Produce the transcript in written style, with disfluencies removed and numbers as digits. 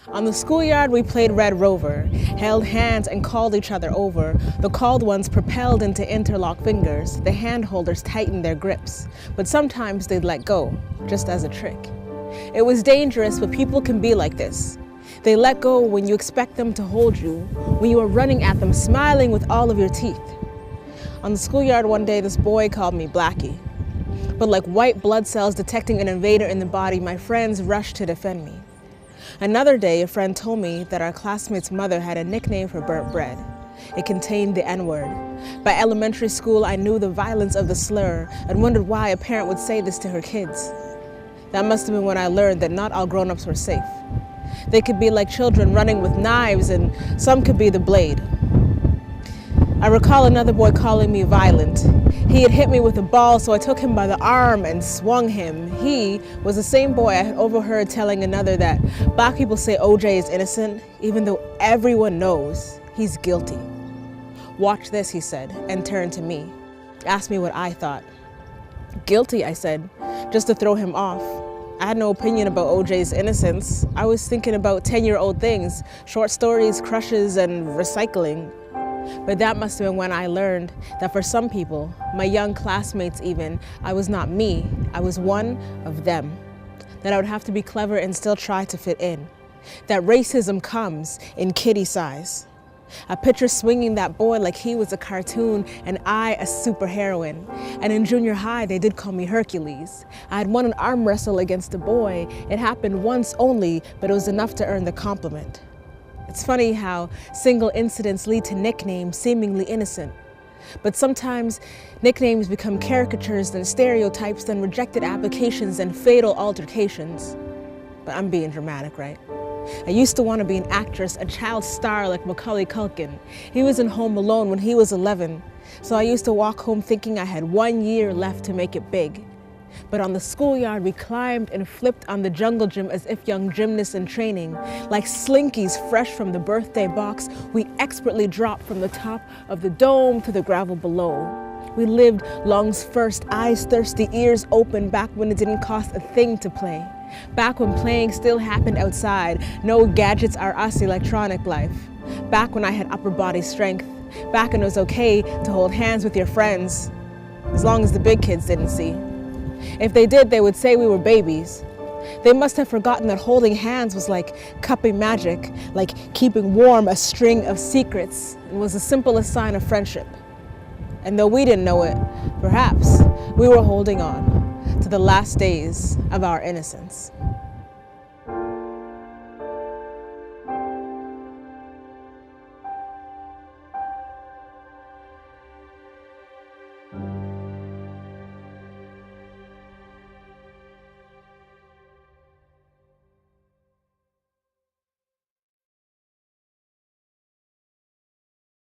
On the schoolyard, we played Red Rover, held hands and called each other over. The called ones propelled into interlocked fingers. The hand holders tightened their grips, but sometimes they'd let go, just as a trick. It was dangerous, but people can be like this. They let go when you expect them to hold you, when you are running at them, smiling with all of your teeth. On the schoolyard one day, this boy called me Blackie. But like white blood cells detecting an invader in the body, my friends rushed to defend me. Another day, a friend told me that our classmate's mother had a nickname for burnt bread. It contained the N-word. By elementary school, I knew the violence of the slur and wondered why a parent would say this to her kids. That must have been when I learned that not all grown-ups were safe. They could be like children running with knives, and some could be the blade. I recall another boy calling me violent. He had hit me with a ball, so I took him by the arm and swung him. He was the same boy I had overheard telling another that Black people say OJ is innocent, even though everyone knows he's guilty. "Watch this," he said, and turned to me. Asked me what I thought. "Guilty," I said, just to throw him off. I had no opinion about OJ's innocence. I was thinking about 10-year-old things, short stories, crushes, and recycling. But that must have been when I learned that for some people, my young classmates even, I was not me, I was one of them. That I would have to be clever and still try to fit in. That racism comes in kiddie size. I picture swinging that boy like he was a cartoon and I a superheroine. And in junior high, they did call me Hercules. I had won an arm wrestle against a boy. It happened once only, but it was enough to earn the compliment. It's funny how single incidents lead to nicknames seemingly innocent. But sometimes nicknames become caricatures, then stereotypes, then rejected applications, and fatal altercations. But I'm being dramatic, right? I used to want to be an actress, a child star like Macaulay Culkin. He was in Home Alone when he was 11, so I used to walk home thinking I had 1 year left to make it big. But on the schoolyard, we climbed and flipped on the jungle gym as if young gymnasts in training. Like slinkies fresh from the birthday box, we expertly dropped from the top of the dome to the gravel below. We lived lungs first, eyes thirsty, ears open, back when it didn't cost a thing to play. Back when playing still happened outside, no gadgets are us electronic life. Back when I had upper body strength. Back when it was okay to hold hands with your friends, as long as the big kids didn't see. If they did, they would say we were babies. They must have forgotten that holding hands was like cupping magic, like keeping warm a string of secrets, and was the simplest sign of friendship. And though we didn't know it, perhaps we were holding on to the last days of our innocence.